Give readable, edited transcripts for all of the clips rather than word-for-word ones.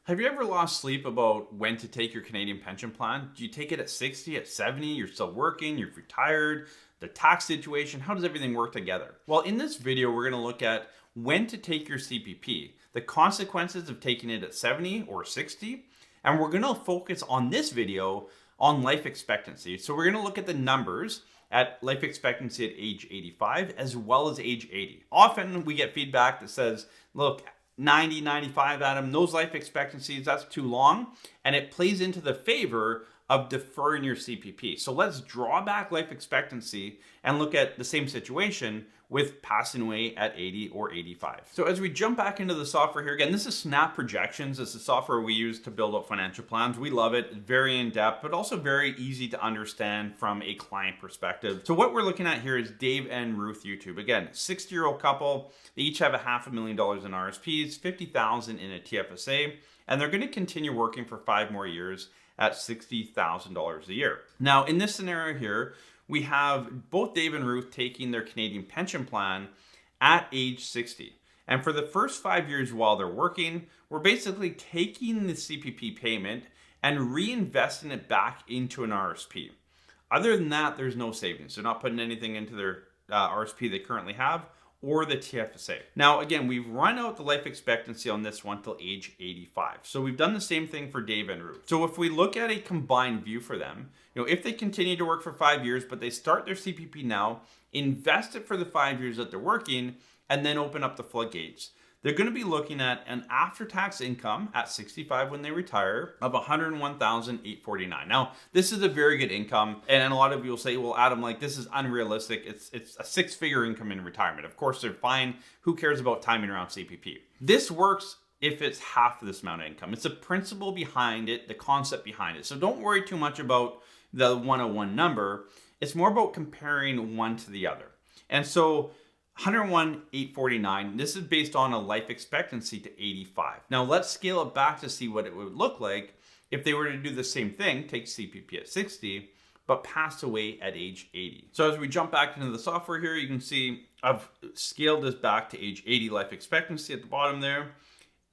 Have you ever lost sleep about when to take your Canadian pension plan? Do you take it at 60, at 70? You're still working, you're retired, the tax situation, how does everything work together? Well, in this video, we're going to look at when to take your CPP, the consequences of taking it at 70 or 60, and we're going to focus on this video on life expectancy. So we're going to look at the numbers at life expectancy at age 85 as well as age 80. Often we get feedback that says, look, 90, 95, Adam, those life expectancies, that's too long. And it plays into the favor of deferring your CPP. So let's draw back life expectancy and look at the same situation with passing away at 80 or 85. So as we jump back into the software here, again, this is Snap Projections. This is software we use to build out financial plans. We love it. It's very in-depth, but also very easy to understand from a client perspective. So what we're looking at here is Dave and Ruth YouTube. Again, 60-year-old couple. They each have $500,000 in RSPs, $50,000 in a TFSA, and they're going to continue working for 5 more years at $60,000 a year. Now, in this scenario here, we have both Dave and Ruth taking their Canadian pension plan at age 60. And for the first 5 years while they're working, we're basically taking the CPP payment and reinvesting it back into an RSP. Other than that, there's no savings. They're not putting anything into their RSP they currently have or the TFSA. Now, again, we've run out the life expectancy on this one till age 85. So we've done the same thing for Dave and Ruth. So if we look at a combined view for them, if they continue to work for 5 years, but they start their CPP now, invest it for the 5 years that they're working, and then open up the floodgates, they're going to be looking at an after-tax income at 65 when they retire of $101,849. Now, this is a very good income, and a lot of you will say, well, Adam, like this is unrealistic. It's a 6-figure income in retirement. Of course, they're fine. Who cares about timing around CPP? This works if it's half of this amount of income. It's the principle behind it, the concept behind it. So don't worry too much about the 101 number. It's more about comparing one to the other. And so 101,849, this is based on a life expectancy to 85. Now let's scale it back to see what it would look like if they were to do the same thing, take CPP at 60, but pass away at age 80. So as we jump back into the software here, you can see I've scaled this back to age 80 life expectancy at the bottom there.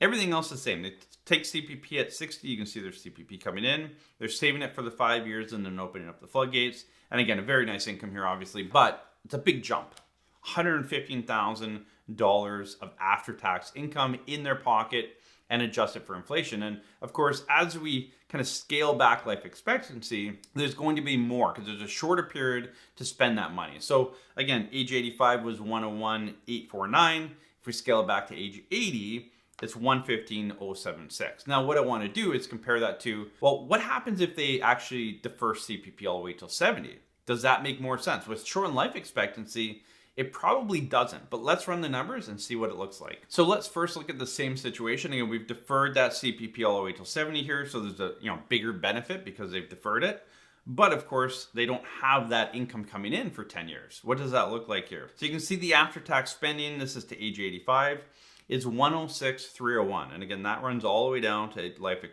Everything else is the same. They take CPP at 60, you can see their CPP coming in. They're saving it for the 5 years and then opening up the floodgates. And again, a very nice income here, obviously, but it's a big jump. $115,000 of after-tax income in their pocket and adjusted for inflation. And of course, as we kind of scale back life expectancy, there's going to be more because there's a shorter period to spend that money. So again, age 85 was 101,849. If we scale it back to age 80, it's 115,076. Now, what I want to do is compare that to, well, what happens if they actually defer CPP all the way till 70? Does that make more sense? With short life expectancy, it probably doesn't, but let's run the numbers and see what it looks like. So let's first look at the same situation. Again, we've deferred that CPP all the way till 70 here. So there's a bigger benefit because they've deferred it. But of course, they don't have that income coming in for 10 years. What does that look like here? So you can see the after-tax spending, this is to age 85, is 106,301. And again, that runs all the way down to life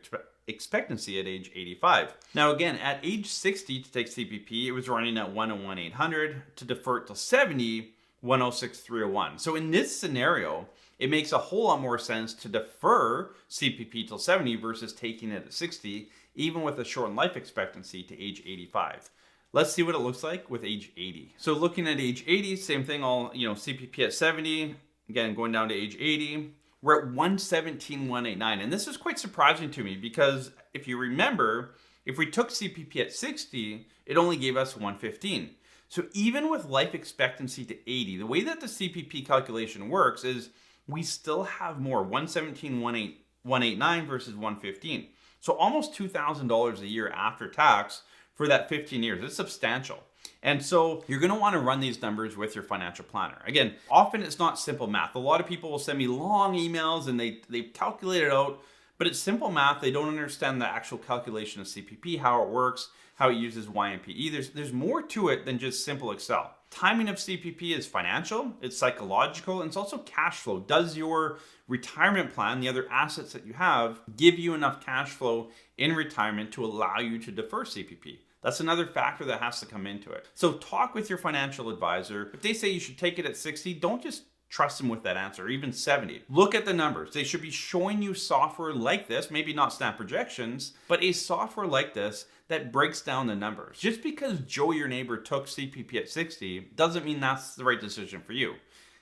expectancy at age 85. Now again, at age 60 to take CPP, it was running at 101,800. To defer it till 70, 106,301. So in this scenario, it makes a whole lot more sense to defer CPP till 70 versus taking it at 60, even with a shortened life expectancy to age 85. Let's see what it looks like with age 80. So looking at age 80, same thing, all CPP at 70, again going down to age 80. We're at 117,189. And this is quite surprising to me because if you remember, if we took CPP at 60, it only gave us 115. So even with life expectancy to 80, the way that the CPP calculation works is we still have more, 117,189 versus 115. So almost $2,000 a year after tax for that 15 years. It's substantial. And so you're going to want to run these numbers with your financial planner. Again, often it's not simple math. A lot of people will send me long emails and they calculate it out, but it's simple math. They don't understand the actual calculation of CPP, how it works, how it uses YMPE. There's more to it than just simple Excel. Timing of CPP is financial, it's psychological, and it's also cash flow. Does your retirement plan, the other assets that you have, give you enough cash flow in retirement to allow you to defer CPP? That's another factor that has to come into it. So talk with your financial advisor. If they say you should take it at 60, don't just trust them with that answer, or even 70. Look at the numbers. They should be showing you software like this, maybe not snap projections, but a software like this that breaks down the numbers. Just because Joe, your neighbor, took CPP at 60 doesn't mean that's the right decision for you,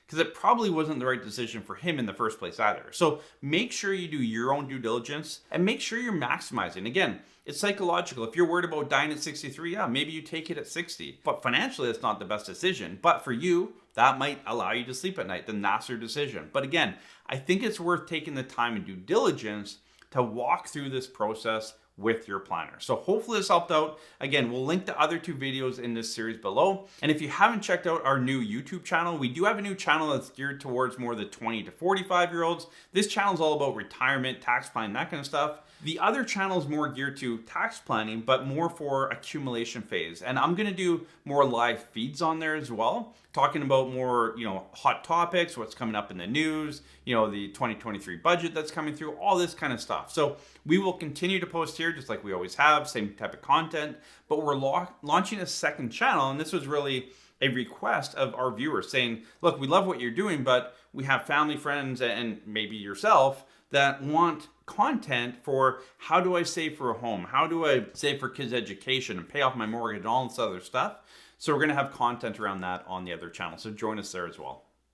because it probably wasn't the right decision for him in the first place either. So make sure you do your own due diligence and make sure you're maximizing. Again, it's psychological. If you're worried about dying at 63, yeah, maybe you take it at 60. But financially, that's not the best decision. But for you, that might allow you to sleep at night. Then that's your decision. But again, I think it's worth taking the time and due diligence to walk through this process with your planner. So hopefully this helped out. Again, we'll link the other 2 videos in this series below. And if you haven't checked out our new YouTube channel, we do have a new channel that's geared towards more the 20 to 45 year olds. This channel is all about retirement, tax planning, that kind of stuff. The other channel is more geared to tax planning, but more for accumulation phase. And I'm gonna do more live feeds on there as well, talking about more, hot topics, what's coming up in the news, the 2023 budget that's coming through, all this kind of stuff. So we will continue to post here just like we always have, same type of content, but we're launching a second channel. And this was really a request of our viewers saying, look, we love what you're doing, but we have family, friends, and maybe yourself that want content for how do I save for a home? How do I save for kids' education and pay off my mortgage and all this other stuff? So we're going to have content around that on the other channel. So join us there as well.